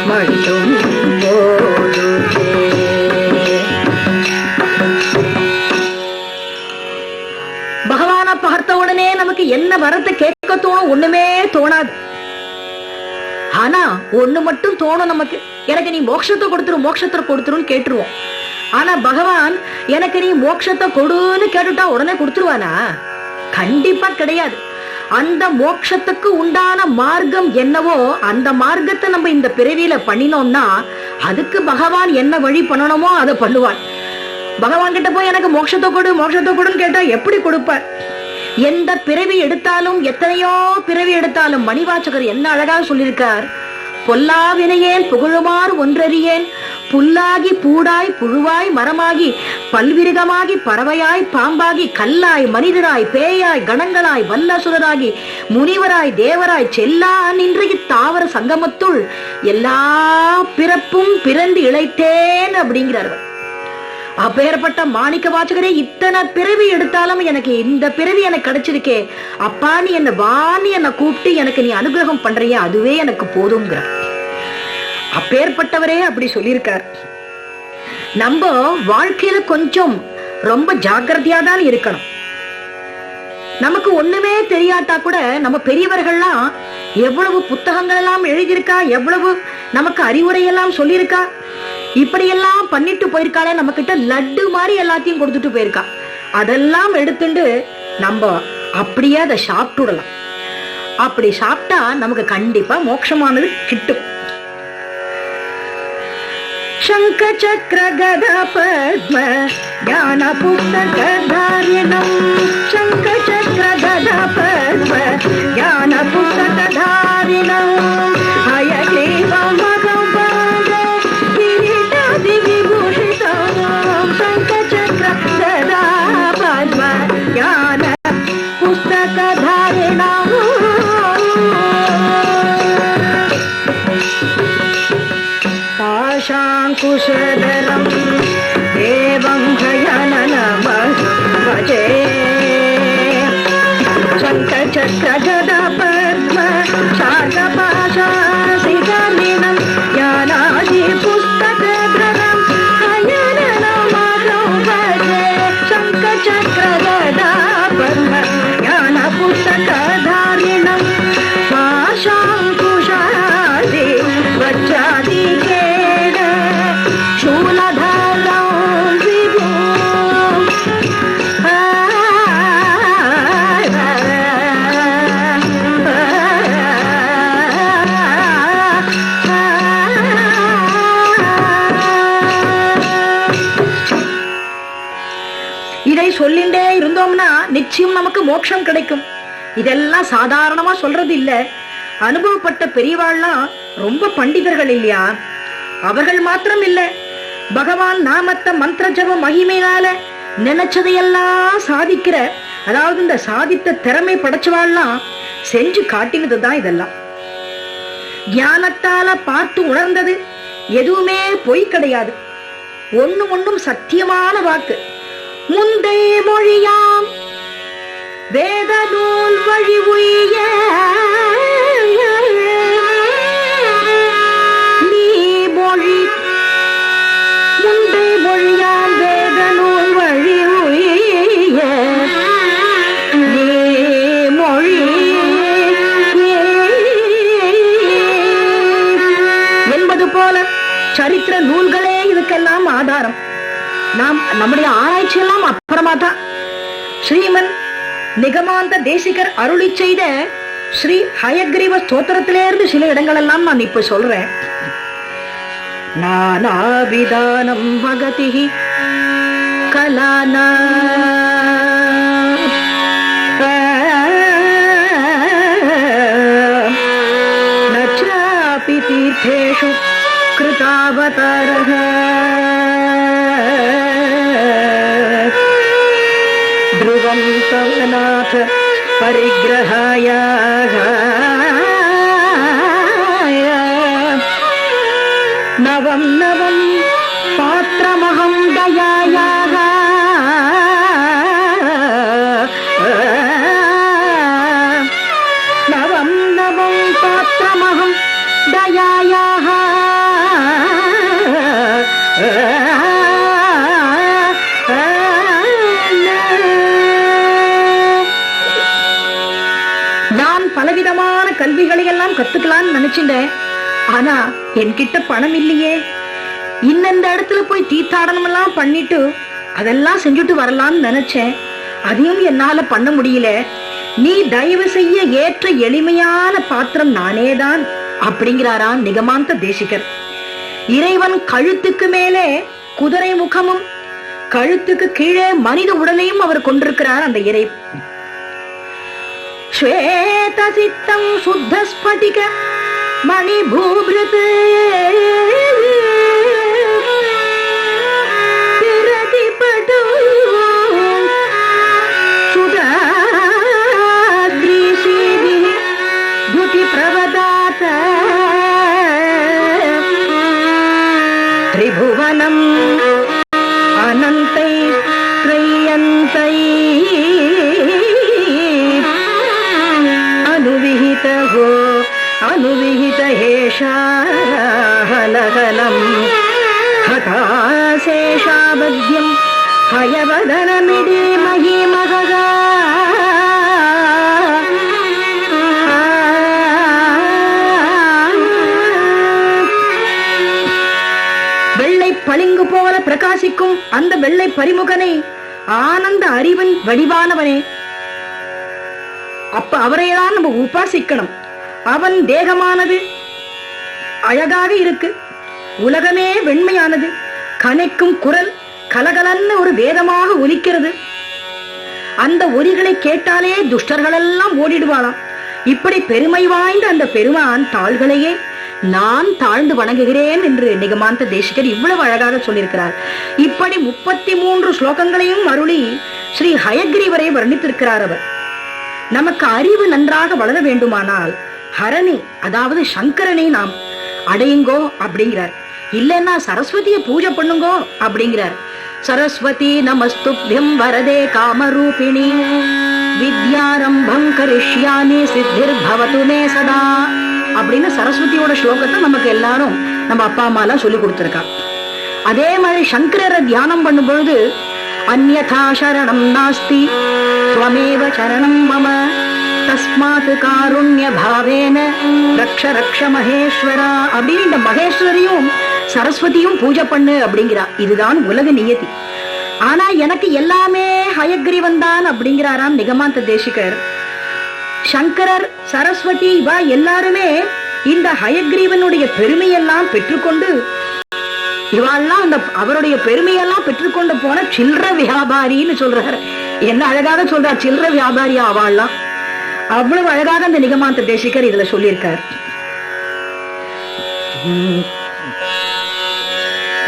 மட்டும் போதுமே. பகவானை பார்த்த உடனே நமக்கு என்ன வரத்தை கேட்க தோணும், ஒண்ணுமே தோணாது. ஆனா ஒண்ணு மட்டும் தோணும் நமக்கு, எனக்கு நீ மோட்சத்தை கொடுத்துரும் மோட்சத்தை கொடுத்துருன்னு கேட்டுருவோம். ஆனா பகவான் எனக்கு நீ மோட்சத்தை கொடுன்னு கேட்டுட்டா உடனே கொடுத்துருவானா? கண்டிப்பா கிடையாது. அந்த மோட்சத்துக்கு உண்டான மார்க்கம் என்னவோ அந்த மார்க்கத்தை நம்ம இந்த பிறவியில பண்ணினோம்னா அதுக்கு பகவான் என்ன வழி பண்ணணுமோ அதை பண்ணுவான். பகவான் கிட்ட போய் எனக்கு மோட்சத்தை கொடுன்னு கேட்டா எப்படி கொடுப்பார்? எந்த பிறவி எடுத்தாலும், எத்தனையோ பிறவி எடுத்தாலும், மணிவாசகர் என்ன அழகா சொல்லியிருக்கார், பொல்லாவினையேன் புகழுமாறு ஒன்றறியேன், புல்லாகி பூடாய் புழுவாய் மரமாகி பல்விருகமாகி பறவையாய் பாம்பாகி கல்லாய் மனிதராய் பேயாய் கணங்களாய் வல்லசுரராகி முனிவராய் தேவராய் செல்லா நின்று இத்தாவர சங்கமத்துள் எல்லா பிறப்பும் பிறந்து இழைத்தேன் அப்படிங்கிறார்கள். அப்பேற்பட்ட மாணிக்க வாசகரே, இத்தனை பிறவி எடுத்தாலும் எனக்கு இந்த பிறவி எனக்கு கிடைச்சிருக்கே, அப்பா நீ என்ன வாணி என்ன கூப்பிட்டு எனக்கு நீ அனுகிரகம் பண்றிய, அதுவே எனக்கு போதும்ங்கிறார். அப்பேற்பட்டவரே அப்படி சொல்லியிருக்கார். நம்ம வாழ்க்கையில கொஞ்சம் ரொம்ப ஜாக்கிரதையா தான் இருக்கணும். நமக்கு ஒண்ணுமே தெரியாட்டா கூட நம்ம பெரியவர்கள்லாம் எவ்வளவு புத்தகங்கள் எல்லாம் எழுதியிருக்கா, எவ்வளவு நமக்கு அறிவுரை எல்லாம் சொல்லியிருக்கா, இப்படியெல்லாம் பண்ணிட்டு போயிருக்காளே, நம்ம கிட்ட லட்டு மாதிரி எல்லாத்தையும் கொடுத்துட்டு போயிருக்கா. அதெல்லாம் எடுத்துட்டு நம்ம அப்படியே அதை சாப்பிட்டுடலாம். அப்படி சாப்பிட்டா நமக்கு கண்டிப்பா மோட்சமானது கிட்டும். சங்க சக்கர கதா பத்ம ஞான புஸ்தக தாரிணம், சங்க சக்கர கதா பத்ம ஞான புஸ்தக தாரிணம், ஹயக்ரீவம் மகவாத கிரீடாதி விபூஷிதம், சங்க சக்கர கதா பத்ம ஞான புஸ்தக தாரிணம், பாஷாங்குஷதரம் தேவம் ஹயனநம பஜே, சக்கர கதா பத்ம சாகபாஷாசிகர்ணினம் ஞானாதி புஸ்தகத்ரரம் அயனநமாகம் பஜே சங்க சக்கர கதா பத்ம ஞான புஸ்தகதாரிணம் பாஷாங்குஷாதி வஜ்ராதி கேட சூலதரம் விபூ இதை சொல்லிண்டே இருந்தோம்னா நிச்சயம் நமக்கு மோட்சம் கிடைக்கும். இதெல்லாம் சாதாரணமா சொல்றது இல்ல. அனுபவப்பட்ட பெரியவாள்லாம் ரொம்ப பண்டிதர்கள் இல்லையா? அவர்கள் மாத்திரம் இல்ல, பகவான் நாமத்த மந்திர ஜப மகிமையினால நினைச்சதையெல்லாம் சாதிக்கிற, அதாவது இந்த சாதித்த திறமை படைச்சவாள்லாம் செஞ்சு காட்டினதுதான் இதெல்லாம். ஞானத்தால பார்த்து உணர்ந்தது எதுவுமே பொய் கிடையாது. ஒண்ணும் சத்தியமான வாக்கு. முந்தை மொழியாம் வேத நூல் வழி உய்ய நீ மொழி, முந்தை மொழியாம் வேத நூல் வழி உய்ய நீ மொழி என்பது போல சரித்திர நூல்களே இதுக்கெல்லாம் ஆதாரம். நாம் நம்முடைய ஆராய்ச்சி எல்லாம் அப்புறமா தான். ஸ்ரீமன் நிகமாந்த தேசிகர் அருளி செய்த ஸ்ரீ ஹயக்ரீவ ஸ்தோத்திரத்திலிருந்து சில இடங்கள் எல்லாம் நான் இப்ப சொல்றேன். நானாவிதானம் மகதிஹி கலானா நச்சாபி தீர்த்தேஷு கிருதாவதாரஹ ध्रुवं तवनाथ परिग्रहाय नवं नवं पात्रमहं दयायाः नवं नवं पात्रमहं दयायाः நான் பலவிதமான கல்விகளை எல்லாம் கத்துக்கலாம்னு நினைச்சிட்டேன். ஆனா என்கிட்ட பணம் இல்லையே. இந்த இடத்துல போய் தீர்த்தாடனம் எல்லாம் பண்ணிட்டு அதெல்லாம் செஞ்சுட்டு வரலாம்னு நினைச்சேன். அதையும் என்னால பண்ண முடியல. நீ தயவு செய்ய ஏற்ற எளிமையான பாத்திரம் நானேதான் அப்படிங்கிறாராம் நிகமாந்த தேசிகர். இறைவன் கழுத்துக்கு மேலே குதிரை முகமும் கழுத்துக்கு கீழே மனித உடலையும் அவர் கொண்டிருக்கிறார். அந்த இறை ஸ்வேத சித்தம் சுத்த ஸ்படிக மணிபூபிருத் பிரதிபடு சுதாத்ரிசிபி துதி பிரவதாத திரிபுவனம் அனந்தை த்ரயந்தை अनुविहित हेशाहलहलं हताशेषाबद्यं हयवदनमिडि महिमगगा வெள்ளை பளிங்கு போல பிரகாசிக்கும் அந்த வெள்ளை பரிமுகனை ஆனந்த அறிவன் வடிவானவனே. அப்ப அவரையெல்லாம் நம்ம உபாசிக்கணும். அவன் தேகமானது அழகாக இருக்கு, உலகமே வெண்மையானது, கனைக்கும் குரல் கலகலன்னு ஒரு வேதமாக ஒலிக்கிறது. அந்த ஒலிகளை கேட்டாலே துஷ்டர்கள் எல்லாம் ஓடிடுவாளாம். இப்படி பெருமை வாய்ந்த அந்த பெருமான் தாள்களையே நான் தாழ்ந்து வணங்குகிறேன் என்று நிகமாந்த தேசிகர் இவ்வளவு அழகாக சொல்லியிருக்கிறார். இப்படி 33 ஸ்லோகங்களையும் அருளி ஸ்ரீ ஹயக்ரீவரை வர்ணித்திருக்கிறார். அவர் நமக்கு அறிவு நன்றாக வளர வேண்டுமானால் ஹரணி, அதாவது சங்கரனை நாம் அடையுங்கோ அப்படிங்கிறார். இல்லைன்னா சரஸ்வதியை பூஜை பண்ணுங்கோ அப்படிங்கிறார். சரஸ்வதி நமஸ்துப்யம் வரதே காமரூபிணி வித்யாரம்பம் கரிஷ்யாமி சித்திர் பவது மே சதா அப்படின்னு சரஸ்வதியோட ஸ்லோகத்தை நமக்கு எல்லாரும் நம்ம அப்பா அம்மா எல்லாம் சொல்லி கொடுத்திருக்கா. அதே மாதிரி சங்கரரை தியானம் பண்ணும் பொழுது அந்யதா சரணம் நாஸ்தி ஸ்வமேவ சரணம் மம தஸ்மாத் காருண்ய பாவேன ரக்ஷ ரக்ஷ மகேஸ்வரா அப்படின்னு இந்த மகேஸ்வரியும் சரஸ்வதியும் பூஜை பண்ணு அப்படிங்கிறா. இதுதான் உலக நியதி. ஆனா எனக்கு எல்லாமே ஹயக்ரீவன் தான் அப்படிங்கிறாராம் நிகமாந்த தேசிகர். சங்கரர் சரஸ்வதி இவா எல்லாருமே இந்த ஹயக்ரீவனுடைய பெருமையெல்லாம் பெற்றுக்கொண்டு இவாள்லாம் அந்த அவருடைய பெருமையெல்லாம் பெற்றுக்கொண்டு போன சில்லற வியாபாரின்னு சொல்றாரு. என்ன அழகாக சொல்றார், சில்லற வியாபாரியா அவாள்லாம். அவ்வளவு அழகாக அந்த நிகமாந்த தேசிகர் இதுல சொல்லியிருக்கார்.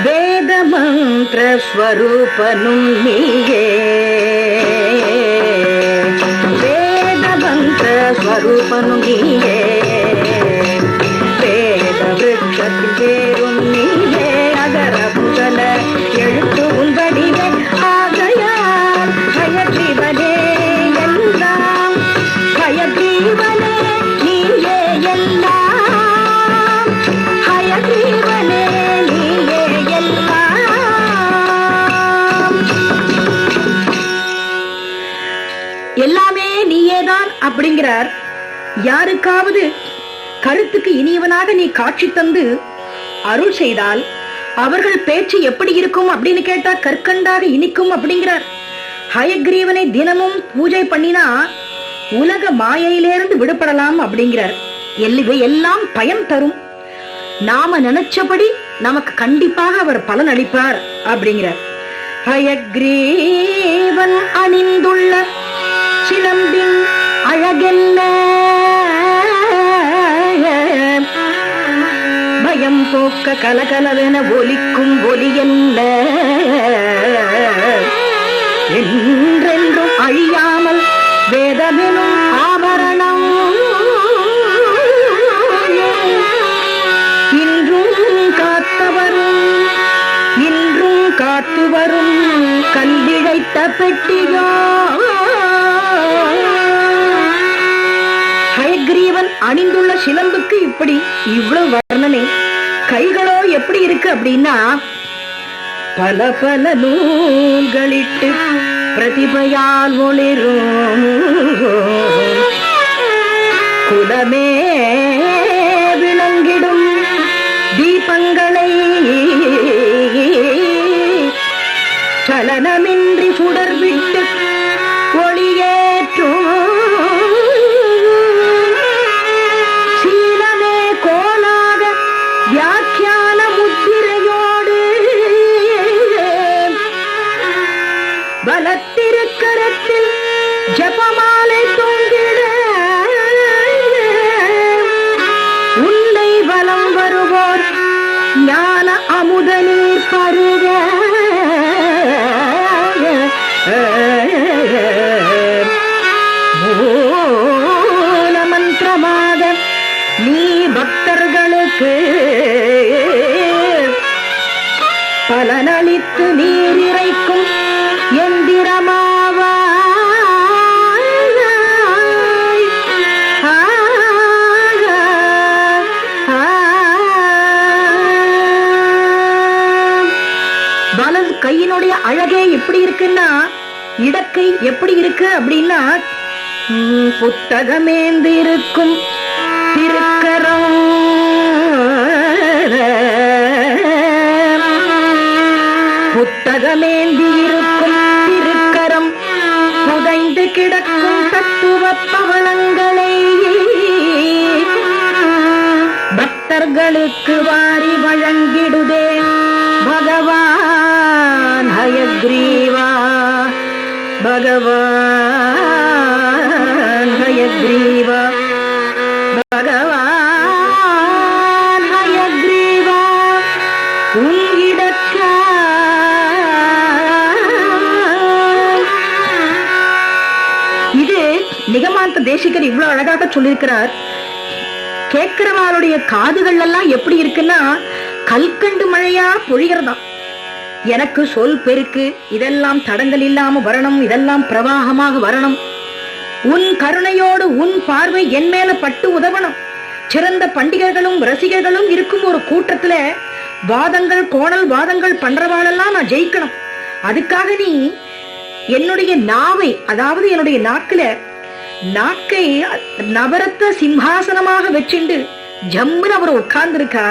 வேத மந்திர ஸ்வரூபனும் நீயே, வேத மந்திர ஸ்வரூபனும் நீயே, வேத விருட்சத்தின் பேரும் நீயே, அகர முதல எழுத்து உன்படிவே ஆகையால் ஹயக்ரீவனே எல்லாம், ஹயக்ரீவனே நீயே எல்லாம், ஹயக்ரீவனே நீயே எல்லாம். எல்லாமே நீயேதான் அப்படிங்கிறார். யாருக்காவது கருத்துக்கு இனியவனாக நீ காட்சி தந்து அருள் செய்தால் அவர்கள் பேச்சு எப்படி இருக்கும் அப்படின்னு கேட்டா கற்கண்டாக இனிக்கும் அப்படிங்கிறார். ஹயக்ரீவனை தினமும் பூஜை பண்ணினா உலக மாயையிலிருந்து விடுபடலாம் அப்படிங்கிறார். எல்லாம் பயன் தரும். நாம நினைச்சபடி நமக்கு கண்டிப்பாக அவர் பலன் அளிப்பார் அப்படிங்கிறார். ஹயக்ரீவன் அணிந்துள்ள சிலம்பின் அழகெல்ல, பயம் போக்க கலகலவென ஒலிக்கும் ஒலி என்ன, என்றென்றும் அழியாமல் வேதமெனும் ஆபரணம், இன்றும் காத்தவரும் இன்றும் காத்து வரும் கல்விழைத்த பெட்டியோ. ஹயக்ரீவன் அணிந்துள்ள சிலம்புக்கு இப்படி இவ்வளவு வர்ணனை. கைகளோ எப்படி இருக்கு அப்படின்னா பல பல நூல்களிட்டு பிரதிபையால் ஒளிரும் குலமே விளங்கிடும் தீபங்களை சலனமின்றி சுடர்விட்டு ஒளியேற்றும் சீலமே கோலாக வியாக்கியான முத்திரையோடு பலத்திருக்கரத்தில் ஜபமாலை தொங்கிட உன்னை வலம் வருவோர் ஞான அமுத நீர் பருக மூல மந்திரமாக நீ பக்தர்களுக்கு பலனளித்து நீர் இறைக்கும் எந்திரமாவா. வலது கையினுடைய அழகே எப்படி இருக்குன்னா, இடக்கை எப்படி இருக்கு அப்படின்னா புத்தகமேந்து இருக்கும் திருக்கரம், புத்தகமேந்தி இருக்கும் திருக்கரம் புதைந்து கிடக்கும் தத்துவ பவளங்களை பக்தர்களுக்கு வாரி வழங்கிடுதே பகவான் ஹயக்ரீவா, பகவான் ஹயக்ரீவா, பகவான் ஹயக்ரீவா உங்கிடக்க. இது நிகமாந்த தேசிகர் இவ்வளவு அழகாக சொல்லியிருக்கிறார். கேட்கிறவாருடைய காதுகள் எல்லாம் எப்படி இருக்குன்னா கல்கண்டு மழையா பொழிகிறதாம். எனக்கு சொல் பெருக்கு, இதெல்லாம் தடங்கள் இல்லாம வரணும், இதெல்லாம் பிரவாகமாக வரணும். உன் கருணையோடு உன் பார்வை என் மேல பட்டு உதவணும். சிறந்த பண்டிகைகளும் ரசிகர்களும் இருக்கும் ஒரு கூட்டத்துல வாதங்கள் கோணல் வாதங்கள் பண்றவாளெல்லாம் நான் ஜெயிக்கணும். அதுக்காக நீ என்னுடைய நாவை, அதாவது என்னுடைய நாக்கை நவரத்த சிம்ஹாசனமாக வச்சுண்டு ஜம்முன்னு அவர் உட்கார்ந்து இருக்கா.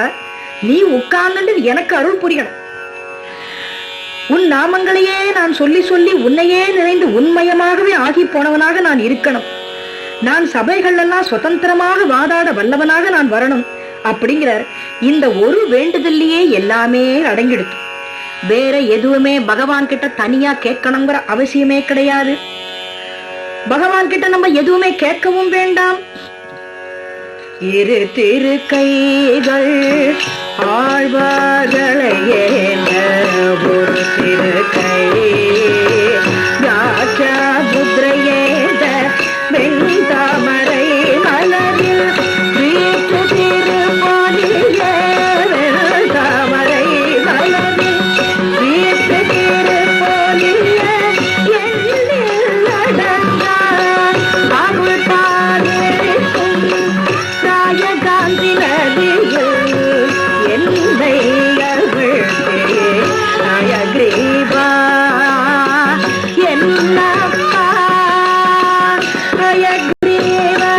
நீ உட்கார்ந்து எனக்கு அருள் புரியணும். உன் நாமங்களையே நான் சொல்லி சொல்லி உன்னையே நிறைந்து உண்மயமாகவே ஆகி போனவனாக நான் இருக்கணும். நான் சபைகள் எல்லாம் சுதந்திரமாக வாதாட வல்லவனாக நான் வரணும் அப்படிங்கிறார். இந்த ஒரு வேண்டுதல்லையே எல்லாமே அடங்கிடுது. வேற எதுவுமே பகவான் கிட்ட தனியா கேட்கணுங்கிற அவசியமே கிடையாது. பகவான் கிட்ட நம்ம எதுவுமே கேட்கவும் வேண்டாம். இரு திரு கைகள் ஆழ்வார்களை ஏந்த ஒரு திரு கை முத்ரையேந்த வெண்தாமரை மலரில் வீட்டு திருப்பொலிய வெண்தாமரை மலரில் வீட்டு திருப்பொலிய எண்ணில் அடங்கார் அருள் தாரேக்கும் சாயகாந்தி நதியில் என்னை அருள்தே அயக்ரீவா என்னப்பா அயக்ரீவா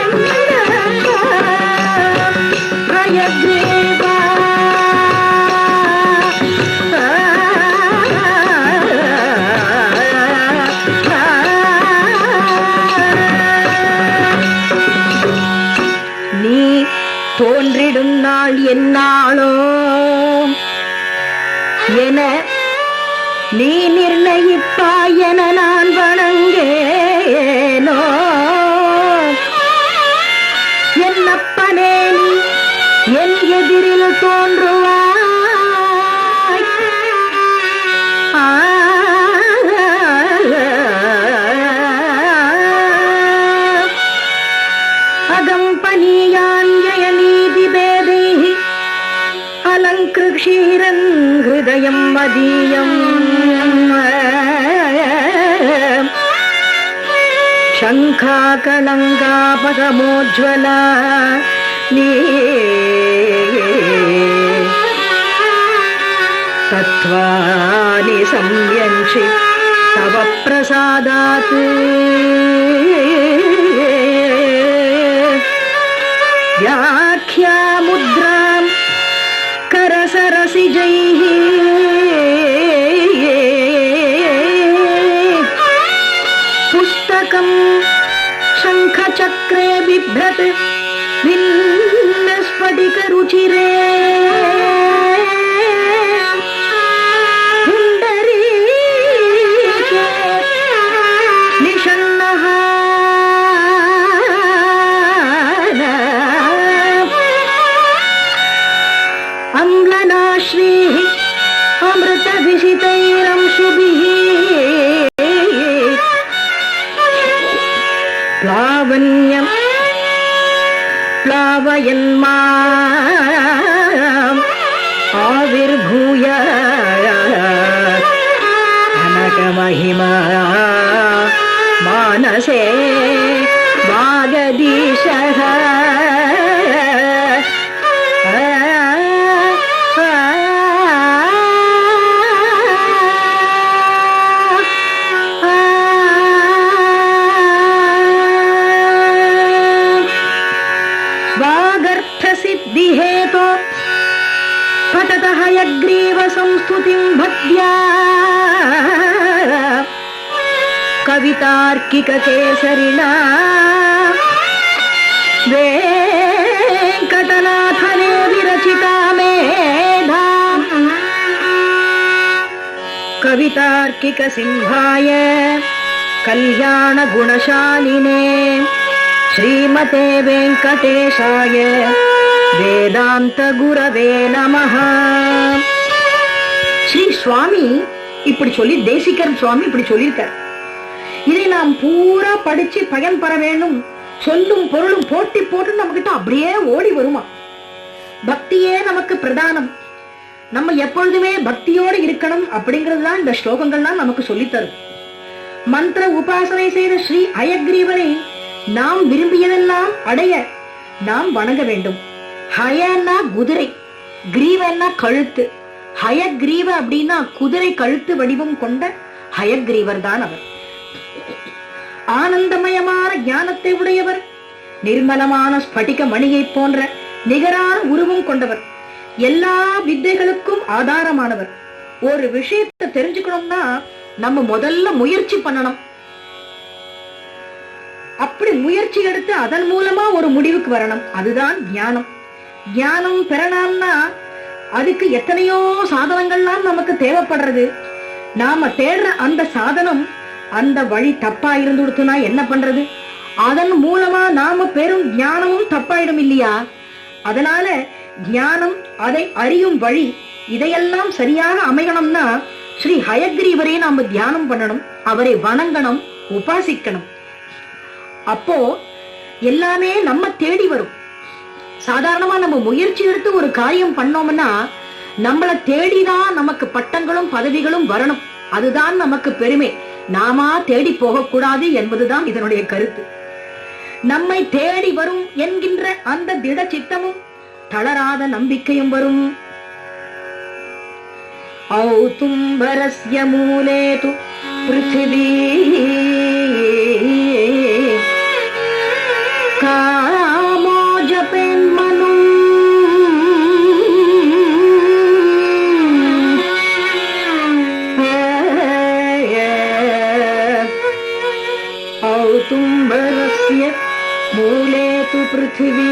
என்னப்பா அயக்ரீவா நீ தோன்றிடும் நாள் என்னாளோ என நீ நிர்ணயிப்பாய் என நான் வணங்கேனோ. என்னப்பனே நீ என் எதிரில் தோன்றுவாய். அகம்பனியாஞ்சய நீதி பேதை அலங்கிருஷீரன் ஹிருதயம் மதீயம் சங்காகலங்காபகமோஜ்வலா நீ தத்வானி சம்யஞ்சி தவ பிரசாதாத் வியாக்யா முத்ராம் करसरसिजैः पुस्तकं शङ्खचक्रे बिभ्रत् भिन्नस्फटिकरुचिरे पुण्डरीके निषण्णः अम्लनाश्रीः अमृतविषितैरंशुभिः प्लावन्यं प्लावयन्माम् आविर्भूय अनघमहिमा मानसे वागदीशः सिद्धिहेतो पठतः हयग्रीव संस्तुतिं भक्त्या कवितार्किककेसरिणा वेङ्कटनाथने विरचिता मेधा कवितार्किकसिंहाय कल्याणगुणशालिने श्रीमते वेंकटेशाय வேதாந்த குரவே நமஹ. ஸ்ரீ சுவாமி இப்படி சொல்லி, தேசிகர் சுவாமி இப்படி சொல்லியிருக்கார். இதை நாம் பூரா படிச்சு பயன் பெற வேண்டும். சொல்லும் பொருளும் போட்டி போட்டு நம்ம கிட்ட அப்படியே ஓடி வருமா. பக்தியே நமக்கு பிரதானம். நம்ம எப்பொழுதுமே பக்தியோடு இருக்கணும் அப்படிங்கிறது தான் இந்த ஸ்லோகங்கள் தான் நமக்கு சொல்லித்தரும். மந்திர உபாசனை செய்த ஸ்ரீ ஹயக்ரீவனை நாம் விரும்பியதெல்லாம் அடைய நாம் வணங்க வேண்டும். ஹயன்னா குதிரை, கிரீவன்னா கழுத்து. ஹயக்ரீவ அப்படின்னா குதிரை கழுத்து வடிவம் கொண்ட ஹயக்ரீவர் தான் அவர். ஆனந்தமயமான ஞானத்தை உடையவர், நிர்மலமான ஸ்படிக மணியை போன்ற நிகரான உருவம் கொண்டவர், எல்லா வித்தைகளுக்கும் ஆதாரமானவர். ஒரு விஷயத்தை தெரிஞ்சுக்கணும்னா நம்ம முதல்ல முயற்சி பண்ணணும். அப்படி முயற்சி எடுத்து அதன் மூலமா ஒரு முடிவுக்கு வரணும். அதுதான் ஞானம். ஞானம் பெறணும்னா அதுக்கு எத்தனையோ சாதனங்கள்லாம் நமக்கு தேவைப்படுறது. நாம தேடுற அந்த சாதனம் அந்த வழி தப்பா இருந்து கொடுத்துனா என்ன பண்றது? அதன் மூலமா நாம பெறும் ஞானமும் தப்பாயிடும் இல்லையா? அதனால ஞானம், அதை அறியும் வழி, இதையெல்லாம் சரியாக அமையணும்னா ஸ்ரீ ஹயக்ரீவரே நாம தியானம் பண்ணணும், அவரை வணங்கணும், உபாசிக்கணும். அப்போ எல்லாமே நம்ம தேடி வரும். சாதாரணமா நம்ம முயற்சி எடுத்து ஒரு காரியம் பண்ணோம்னா நம்மள தேடிதான் நமக்கு பட்டங்களும் பதவிகளும் வரணும். அதுதான் நமக்கு பெருமை. நாமா தேடி போகக்கூடாது என்பதுதான் இதனுடைய கருத்து. நம்மை தேடி வரும் என்கின்ற அந்த திட சித்தமும் தளராத நம்பிக்கையும் வரும். ஔதும்பரஸ்ய மூலேது பிருத்திவி காமோ ஜபேன் மனு ஔதும்பரஸ்ய மூலேது பிருத்திவி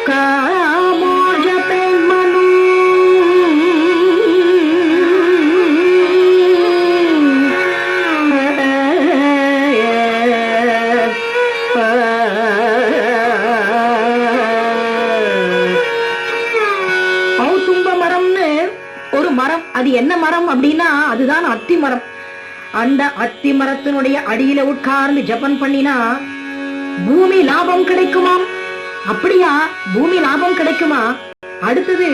காமோ ஜபேன் மனு ஔதும்ப மரம்னு ஒரு மரம். அது என்ன மரம் அப்படின்னா அதுதான் அத்தி மரம். அந்த அத்தி மரத்தினுடைய அடியில உட்கார்ந்து ஜபம் பண்ணினா பூமி லாபம் கிடைக்குமாம். அப்படியா? பூமி லாபம் கிடைக்குமா? அடுத்தது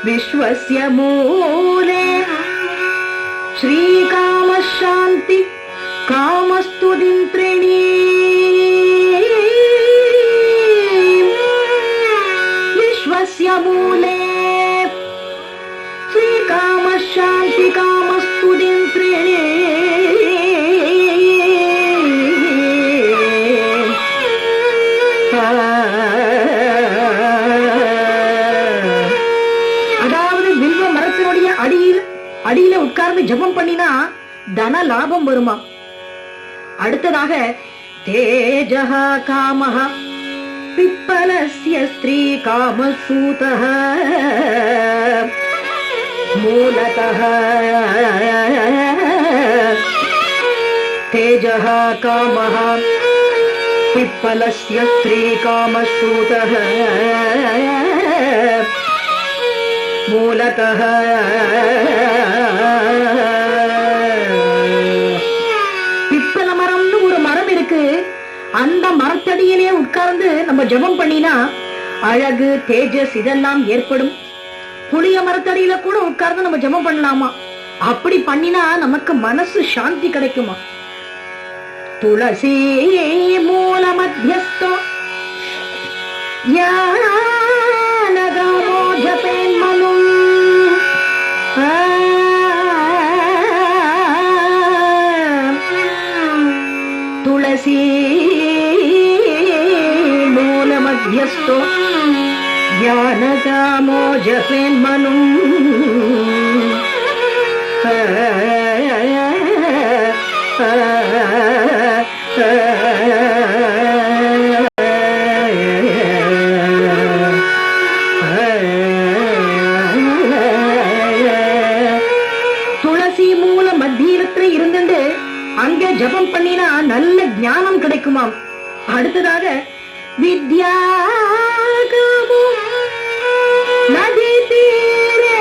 விஸ்வஸ்ய மூலே ஸ்ரீ காம சாந்தி காமஸ்துதிந்த்ரிணீ விஸ்வஸ்ய மூலே ஸ்ரீ காம சாந்தி காமஸ்துதிந்த்ரிணீ அதாவது வில்வ மரத்தினுடைய அடியில உட்கார்ந்து ஜபம் பண்ணினா தன லாபம் வருமா. அடுத்ததாக தேஜஹ காமஹ பிப்பலஸ்ய ஸ்ரீ காமசூதஹ மூலதஹ தேஜஹ காமஹ பிப்பலஸ்ய ஸ்ரீ காமசூதஹ மூலதஹ பிப்பல மரம்னு ஒரு மரம் இருக்கு. அந்த மரத்தடியிலே உட்கார்ந்து நம்ம ஜபம் பண்ணினா அழகு, தேஜஸ் இதெல்லாம் ஏற்படும். புளிய மரத்தடியில கூட உட்கார்ந்து நம்ம ஜபம் பண்ணலாமா? அப்படி பண்ணினா நமக்கு மனசு சாந்தி கிடைக்குமா? துளசி மூல மத்தியஸ்தோ ஞானகாமோ ஜபேன் மனு துளசி மூல மத்தியஸ்தோ ஞானகாமோ ஜபேன் மனு துளசி மூல மத்தியத்துல இருந்துட்டு அங்கே ஜபம் பண்ணினா நல்ல ஞானம் கிடைக்குமாம். அடுத்ததாக வித்யா நதி தீரே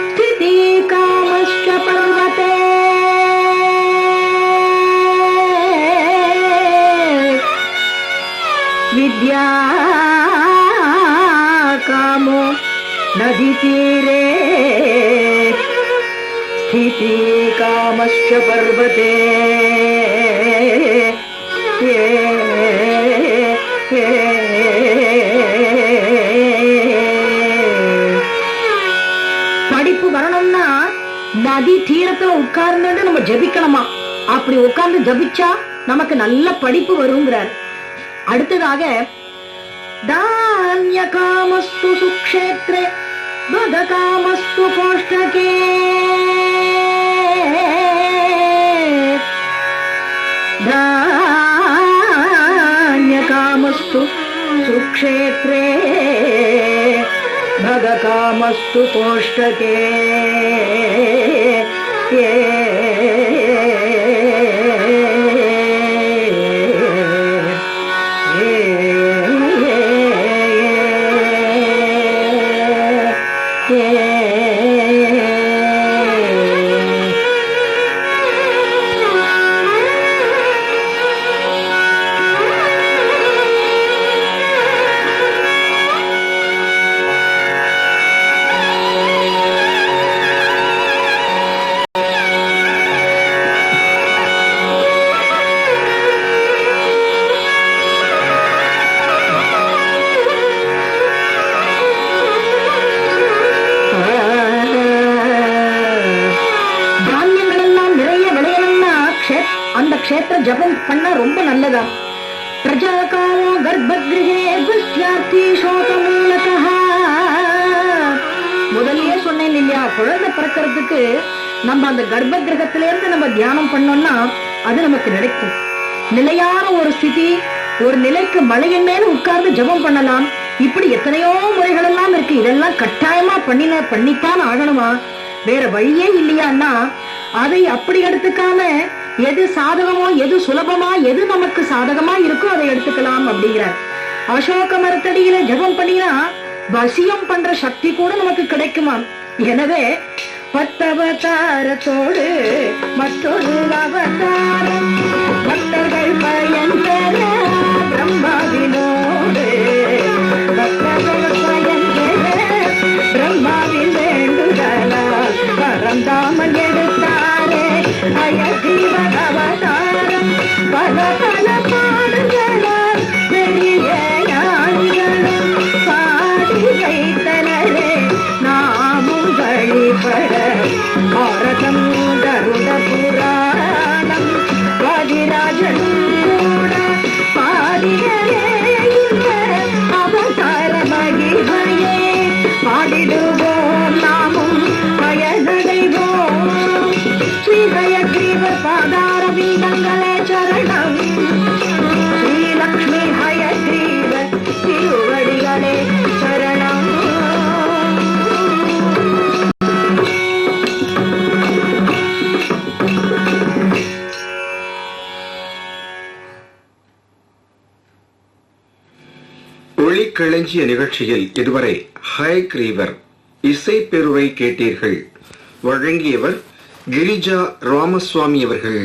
ஸ்திதி காமஸ்ய பர்வதே வித்யா तीरे स्थिति कामश्च पर्वते படிப்பு வரணும்னா நதி தீரத்துல உட்கார்ந்து நம்ம ஜபிக்கணுமா. அப்படி உட்கார்ந்து ஜபிச்சா நமக்கு நல்ல படிப்பு வருங்கிறார். அடுத்ததாக தான்ய காமஸ்து சுக்ஷேத்ரே பத காமஸ்து கோஷ்டகே தான்ய காமஸ்து சுக்ஷேத்ரே பத காமஸ்து கோஷ்டகே அந்த க்ஷேத்திர ஜபம் பண்ண ரொம்ப நல்லதா. பிரஜாகாமோ கர்ப்பகிருஹே துஷ்யார்த்தி சோகமூலகஹ. முதல்லயே சொன்னேன் இல்லையா, குழந்தை பிறக்கிறதுக்கு நம்ம அந்த கர்ப்ப கிரகத்திலிருந்து நம்ம தியானம் பண்ணோம்னா அது நமக்கு கிடைக்கும். நிலையான ஒரு ஸ்திதி, ஒரு நிலைக்கு மலையின் மேல உட்கார்ந்து ஜபம் பண்ணலாம். இப்படி எத்தனையோ முறைகள் எல்லாம் இருக்கு. இதெல்லாம் கட்டாயமா பண்ணித்தான் ஆகணுமா, வேற வழியே இல்லையான்னா அதை அப்படி எடுத்துக்காம எது சாதகமோ எது சுலபமா எது நமக்கு சாதகமா இருக்கோ அதை எடுத்துக்கலாம் அப்படிங்கிறார். அசோக மரத்தடியில ஜபம் பண்ணினா வசியம் பண்ற சக்தி கூட நமக்கு கிடைக்குமா. எனவே 10 அவதாரத்தோடு மற்றொரு அவதாரம் பக்தர்கள் பயன் பெற பிரம்மாவினோடு பக்தர்கள் பயன் பெற பிரம்மாவின் வேண்டுதலால் பரந்தாமன் எடுத்தாரே அயதீவ அவதாரம். பல பல பாடுகளால் பெரிய ஞானிகளும் பாடி வைத்தனரே நாமும் வழிபட. பாரதம் கருட புராணம் வாதிராஜனும் கூட பாடியரே இந்த அவதார மகிமையே. பாடிடுவோம் நாமும் பயனடைவோம். ஸ்ரீ ஹயக்ரீவர் பாதார பீடங்களே சரணம். ஸ்ரீ லக்ஷ்மி ஹயக்ரீவர் திருவடிகளே சரணம். ஒளிக்களஞ்சிய நிகழ்ச்சியில் இதுவரை ஹயக்ரீவர் இசை பெருவை கேட்டீர்கள். வழங்கியவர் கிரிஜா ராமசுவாமி அவர்கள்.